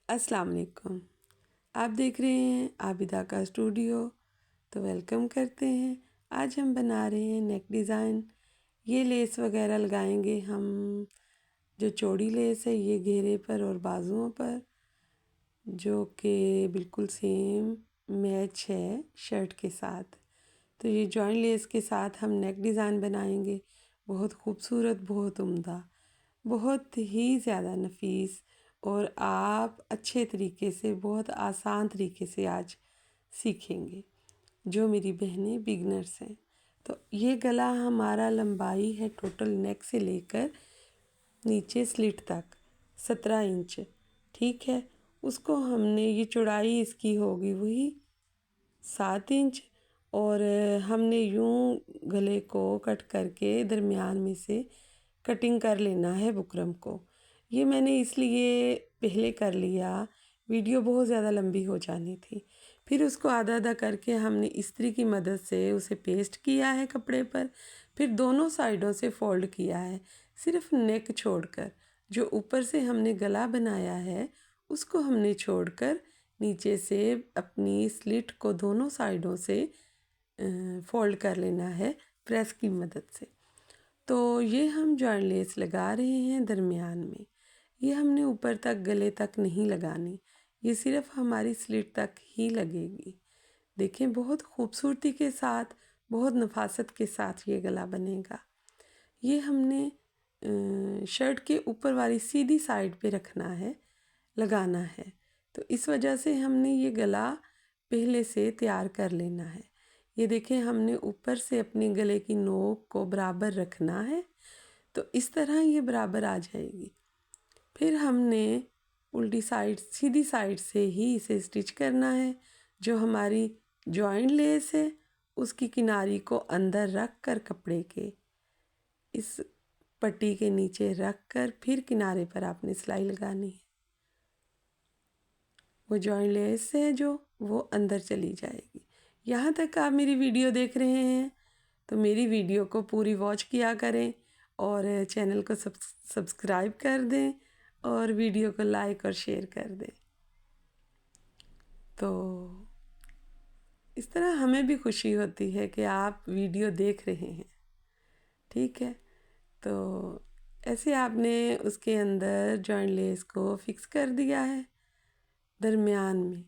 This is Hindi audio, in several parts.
अस्सलाम वालेकुम। आप देख रहे हैं आबिदा का स्टूडियो। तो वेलकम करते हैं। आज हम बना रहे हैं नेक डिज़ाइन। ये लेस वगैरह लगाएंगे हम। जो चौड़ी लेस है ये घेरे पर और बाजुओं पर, जो कि बिल्कुल सेम मैच है शर्ट के साथ। तो ये जॉइंट लेस के साथ हम नेक डिज़ाइन बनाएंगे। बहुत खूबसूरत, बहुत उम्दा, बहुत ही ज़्यादा नफीस, और आप अच्छे तरीके से, बहुत आसान तरीके से आज सीखेंगे, जो मेरी बहनें बिगनर्स हैं। तो ये गला हमारा लंबाई है टोटल नेक से लेकर नीचे स्लिट तक 17 इंच। ठीक है, उसको हमने, ये चौड़ाई इसकी होगी वही 7 इंच। और हमने यूं गले को कट करके दरमियान में से कटिंग कर लेना है बुकरम को। ये मैंने इसलिए पहले कर लिया, वीडियो बहुत ज़्यादा लंबी हो जानी थी। फिर उसको आधा आधा करके हमने इस्त्री की मदद से उसे पेस्ट किया है कपड़े पर। फिर दोनों साइडों से फोल्ड किया है, सिर्फ नेक छोड़कर। जो ऊपर से हमने गला बनाया है उसको हमने छोड़कर नीचे से अपनी स्लिट को दोनों साइडों से फोल्ड कर लेना है प्रेस की मदद से। तो ये हम जॉइंट लेस लगा रहे हैं दरमियान में। ये हमने ऊपर तक गले तक नहीं लगानी, ये सिर्फ हमारी स्लिट तक ही लगेगी। देखें, बहुत खूबसूरती के साथ, बहुत नफासत के साथ ये गला बनेगा। ये हमने शर्ट के ऊपर वाली सीधी साइड पे रखना है, लगाना है। तो इस वजह से हमने ये गला पहले से तैयार कर लेना है। ये देखें, हमने ऊपर से अपने गले की नोक को बराबर रखना है, तो इस तरह ये बराबर आ जाएगी। फिर हमने उल्टी साइड, सीधी साइड से ही इसे स्टिच करना है। जो हमारी जॉइंट लेस है उसकी किनारी को अंदर रख कर कपड़े के इस पट्टी के नीचे रख कर फिर किनारे पर आपने सिलाई लगानी है। वो जॉइंट लेस है जो वो अंदर चली जाएगी। यहाँ तक आप मेरी वीडियो देख रहे हैं तो मेरी वीडियो को पूरी वॉच किया करें और चैनल को सब्सक्राइब कर दें और वीडियो को लाइक और शेयर कर दें। तो इस तरह हमें भी खुशी होती है कि आप वीडियो देख रहे हैं। ठीक है, तो ऐसे आपने उसके अंदर जॉइंट लेस को फिक्स कर दिया है दरमियान में।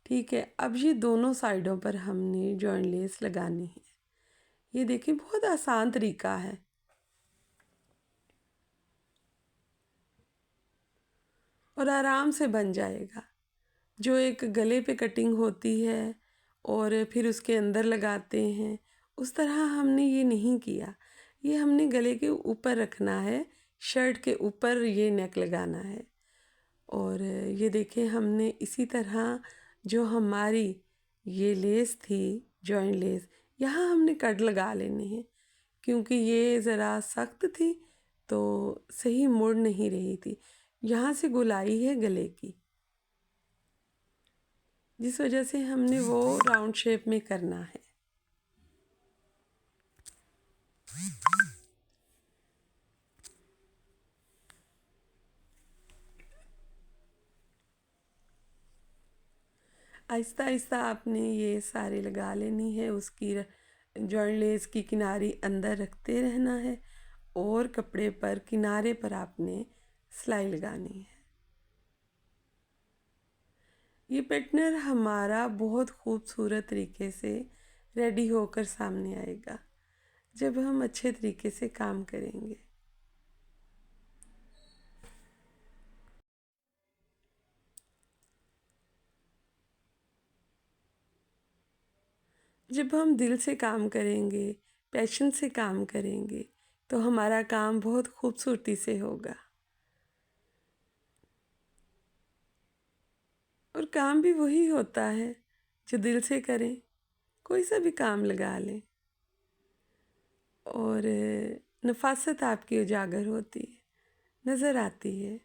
ठीक है, अब ये दोनों साइडों पर हमने जॉइंट लेस लगानी है। ये देखिए, बहुत आसान तरीका है। और आराम से बन जाएगा। जो एक गले पे कटिंग होती है और फिर उसके अंदर लगाते हैं, उस तरह हमने ये नहीं किया। ये हमने गले के ऊपर रखना है, शर्ट के ऊपर ये नेक लगाना है। और ये देखें, हमने इसी तरह जो हमारी ये लेस थी, जॉइंट लेस, यहाँ हमने कट लगा लेने हैं, क्योंकि ये ज़रा सख्त थी तो सही मुड़ नहीं रही थी। यहाँ से गोलाई है गले की, जिस वजह से हमने वो राउंड शेप में करना है। आहिस्ता आहिस्ता आपने ये सारे लगा लेनी है। उसकी जॉइंट लेस की किनारी अंदर रखते रहना है और कपड़े पर किनारे पर आपने सिलाई लगानी है। ये पैटर्न हमारा बहुत खूबसूरत तरीके से रेडी होकर सामने आएगा जब हम अच्छे तरीके से काम करेंगे। जब हम दिल से काम करेंगे, पैशन से काम करेंगे, तो हमारा काम बहुत खूबसूरती से होगा। और काम भी वही होता है जो दिल से करें। कोई सा भी काम लगा लें और नफासत आपकी उजागर होती है, नज़र आती है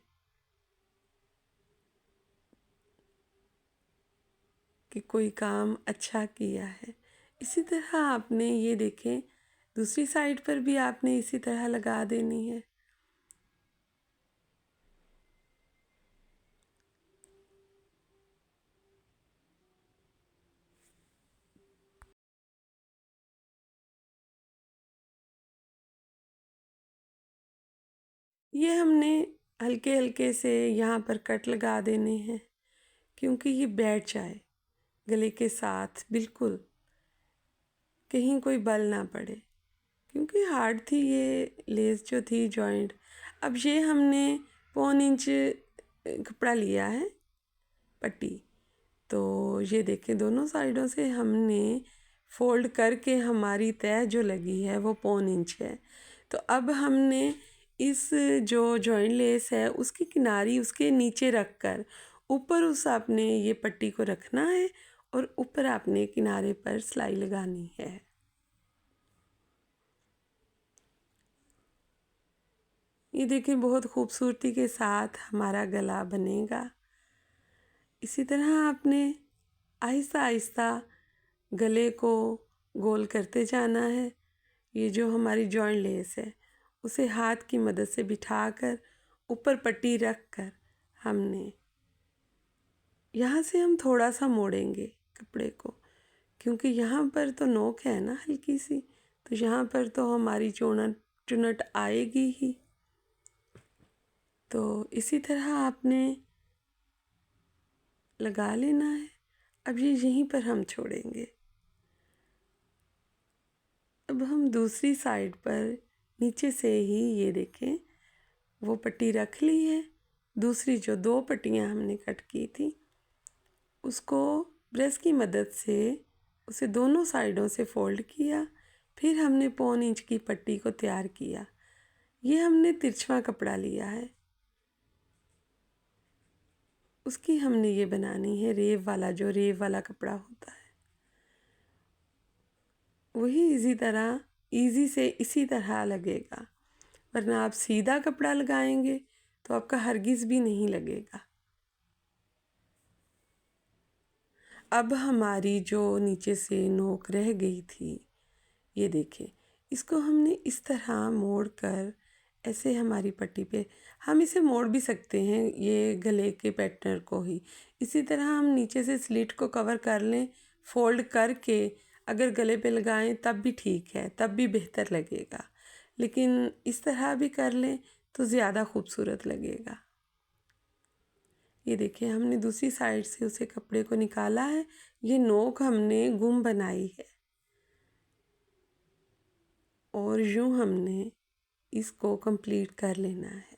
कि कोई काम अच्छा किया है। इसी तरह आपने ये देखें, दूसरी साइड पर भी आपने इसी तरह लगा देनी है। ये हमने हल्के हल्के से यहाँ पर कट लगा देने हैं, क्योंकि ये बैठ जाए गले के साथ, बिल्कुल कहीं कोई बल ना पड़े, क्योंकि हार्ड थी ये लेस जो थी जॉइंट। अब ये हमने 1.25 इंच कपड़ा लिया है पट्टी, तो ये देखें दोनों साइडों से हमने फोल्ड करके हमारी तह जो लगी है वो 1.25 इंच है। तो अब हमने इस जो जॉइंट लेस है उसकी किनारी उसके नीचे रख कर ऊपर उस आपने ये पट्टी को रखना है और ऊपर आपने किनारे पर सिलाई लगानी है। ये देखिए बहुत खूबसूरती के साथ हमारा गला बनेगा। इसी तरह आपने आहिस्ता आहिस्ता गले को गोल करते जाना है। ये जो हमारी जॉइंट लेस है उसे हाथ की मदद से बिठाकर ऊपर पट्टी रख कर हमने यहाँ से हम थोड़ा सा मोड़ेंगे कपड़े को, क्योंकि यहाँ पर तो नोक है ना हल्की सी, तो यहाँ पर तो हमारी चुनट आएगी ही। तो इसी तरह आपने लगा लेना है। अब ये यहीं पर हम छोड़ेंगे। अब हम दूसरी साइड पर नीचे से ही ये देखें वो पट्टी रख ली है। दूसरी जो 2 पट्टियाँ हमने कट की थी उसको ब्रश की मदद से उसे दोनों साइडों से फोल्ड किया। फिर हमने 1.25 इंच की पट्टी को तैयार किया। ये हमने तिरछा कपड़ा लिया है, उसकी हमने ये बनानी है रेव वाला, जो रेव वाला कपड़ा होता है वही इजी से इसी तरह लगेगा, वरना आप सीधा कपड़ा लगाएंगे तो आपका हरगिज़ भी नहीं लगेगा। अब हमारी जो नीचे से नोक रह गई थी ये देखिए, इसको हमने इस तरह मोड़ कर ऐसे हमारी पट्टी पे, हम इसे मोड़ भी सकते हैं ये गले के पैटर्न को ही। इसी तरह हम नीचे से स्लिट को कवर कर लें, फोल्ड करके अगर गले पे लगाएं तब भी ठीक है, तब भी बेहतर लगेगा, लेकिन इस तरह भी कर लें तो ज़्यादा खूबसूरत लगेगा। ये देखिए हमने दूसरी साइड से उसे कपड़े को निकाला है। ये नोक हमने गुम बनाई है और यूं हमने इसको कंप्लीट कर लेना है।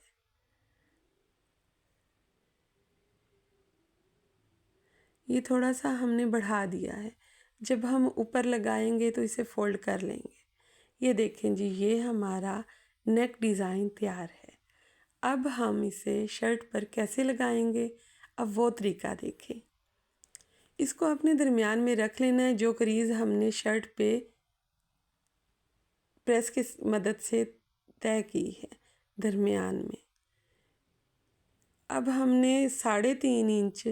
ये थोड़ा सा हमने बढ़ा दिया है, जब हम ऊपर लगाएंगे तो इसे फोल्ड कर लेंगे। ये देखें जी, ये हमारा नेक डिज़ाइन तैयार है। अब हम इसे शर्ट पर कैसे लगाएंगे, अब वो तरीका देखें। इसको अपने दरमियान में रख लेना है, जो क्रीज़ हमने शर्ट पे प्रेस की मदद से तय की है दरमियान में। अब हमने 3.5 इंच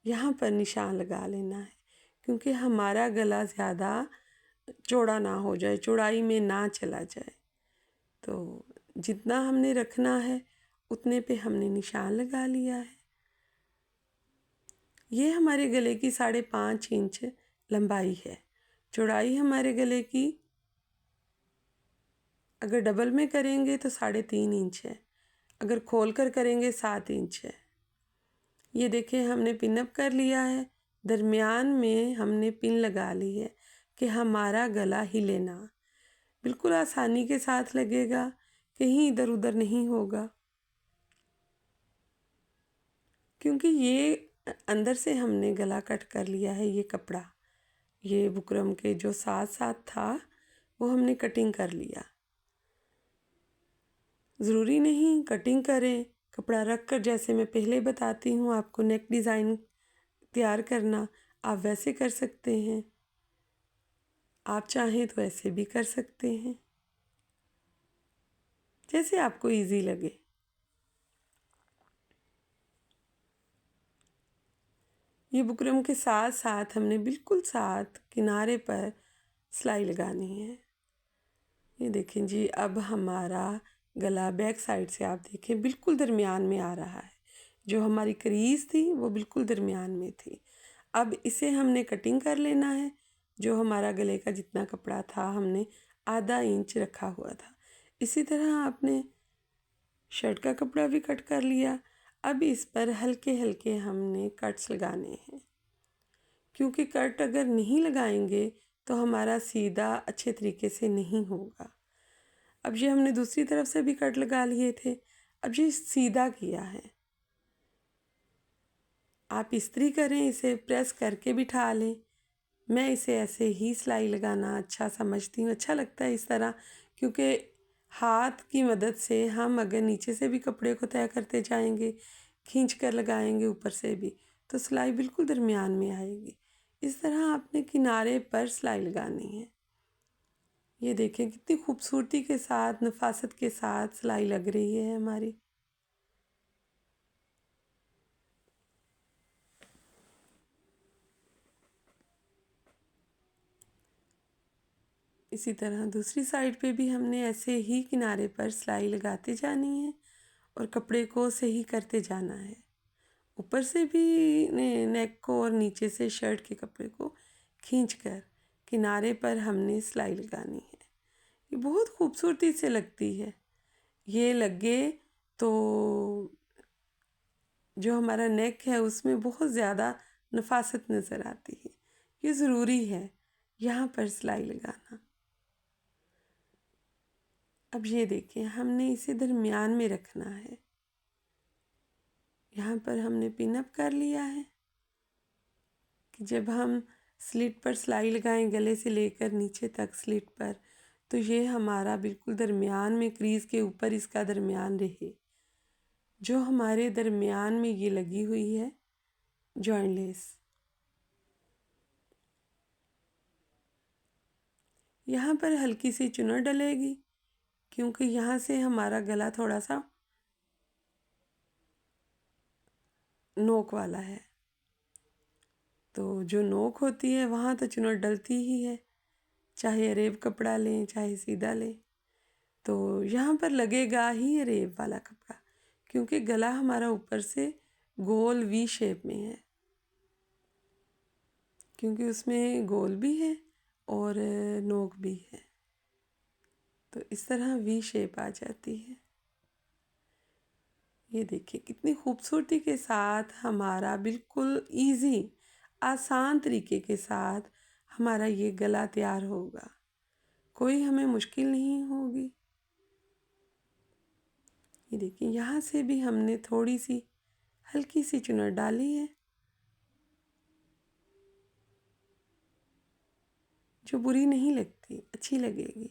यहाँ पर निशान लगा लेना है, क्योंकि हमारा गला ज़्यादा चौड़ा ना हो जाए, चौड़ाई में ना चला जाए। तो जितना हमने रखना है उतने पे हमने निशान लगा लिया है। ये हमारे गले की 5.5 इंच लंबाई है। चौड़ाई हमारे गले की अगर डबल में करेंगे तो 3.5 इंच है, अगर खोल कर करेंगे 7 इंच है। ये देखिए हमने पिन अप कर लिया है, दरमियान में हमने पिन लगा ली है कि हमारा गला हिले ना, बिल्कुल आसानी के साथ लगेगा, कहीं इधर उधर नहीं होगा, क्योंकि ये अंदर से हमने गला कट कर लिया है। ये कपड़ा, ये बुकरम के जो साथ साथ था वो हमने कटिंग कर लिया। ज़रूरी नहीं कटिंग करें, कपड़ा रख कर, जैसे मैं पहले बताती हूँ आपको नेक डिज़ाइन तैयार करना, आप वैसे कर सकते हैं। आप चाहें तो ऐसे भी कर सकते हैं, जैसे आपको इजी लगे। ये बुकरम के साथ साथ हमने बिल्कुल साथ किनारे पर सिलाई लगानी है। ये देखें जी, अब हमारा गला बैक साइड से आप देखें बिल्कुल दरमियान में आ रहा है। जो हमारी क्रीज थी वो बिल्कुल दरमियान में थी। अब इसे हमने कटिंग कर लेना है। जो हमारा गले का जितना कपड़ा था हमने 1/2 इंच रखा हुआ था। इसी तरह आपने शर्ट का कपड़ा भी कट कर लिया। अब इस पर हल्के हल्के हमने कट्स लगाने हैं, क्योंकि कट अगर नहीं लगाएंगे तो हमारा सीधा अच्छे तरीके से नहीं होगा। अब ये हमने दूसरी तरफ से भी कट लगा लिए थे, अब ये सीधा किया है। आप इस्त्री करें, इसे प्रेस करके बिठा लें। मैं इसे ऐसे ही सिलाई लगाना अच्छा समझती हूँ, अच्छा लगता है इस तरह, क्योंकि हाथ की मदद से हम अगर नीचे से भी कपड़े को तय करते जाएंगे, खींच कर लगाएंगे ऊपर से भी, तो सिलाई बिल्कुल दरमियान में आएगी। इस तरह आपने किनारे पर सिलाई लगानी है। ये देखें कितनी खूबसूरती के साथ, नफासत के साथ सिलाई लग रही है हमारी। इसी तरह दूसरी साइड पे भी हमने ऐसे ही किनारे पर सिलाई लगाते जानी है और कपड़े को सही करते जाना है। ऊपर से भी नेक को और नीचे से शर्ट के कपड़े को खींचकर किनारे पर हमने सिलाई लगानी है। ये बहुत खूबसूरती से लगती है। ये लगे तो जो हमारा नेक है उसमें बहुत ज़्यादा नफासत नज़र आती है। ये ज़रूरी है यहाँ पर सिलाई लगाना। अब ये देखिए, हमने इसे दरमियान में रखना है। यहाँ पर हमने पिन अप कर लिया है कि जब हम स्लिट पर सिलाई लगाएं गले से लेकर नीचे तक स्लिट पर, तो ये हमारा बिल्कुल दरमियान में, क्रीज़ के ऊपर इसका दरमियान रहे। जो हमारे दरमियान में ये लगी हुई है जॉइंट लेस, यहाँ पर हल्की सी चुनर डलेगी, क्योंकि यहाँ से हमारा गला थोड़ा सा नोक वाला है। तो जो नोक होती है वहाँ तो चुनर डलती ही है, चाहे अरेब कपड़ा लें चाहे सीधा लें। तो यहाँ पर लगेगा ही अरेब वाला कपड़ा, क्योंकि गला हमारा ऊपर से गोल वी शेप में है, क्योंकि उसमें गोल भी है और नोक भी है, तो इस तरह वी शेप आ जाती है। ये देखिए कितनी खूबसूरती के साथ हमारा बिल्कुल इजी, आसान तरीके के साथ हमारा ये गला तैयार होगा। कोई हमें मुश्किल नहीं होगी। ये देखिए, यहाँ से भी हमने थोड़ी सी हल्की सी चुनर डाली है, जो बुरी नहीं लगती, अच्छी लगेगी।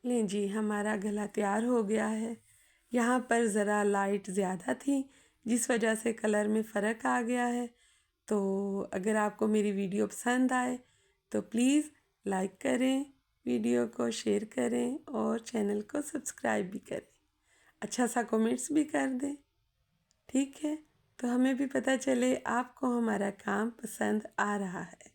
लें जी, हमारा गला तैयार हो गया है। यहाँ पर ज़रा लाइट ज़्यादा थी, जिस वजह से कलर में फ़र्क आ गया है। तो अगर आपको मेरी वीडियो पसंद आए तो प्लीज़ लाइक करें, वीडियो को शेयर करें और चैनल को सब्सक्राइब भी करें। अच्छा सा कमेंट्स भी कर दें, ठीक है? तो हमें भी पता चले आपको हमारा काम पसंद आ रहा है।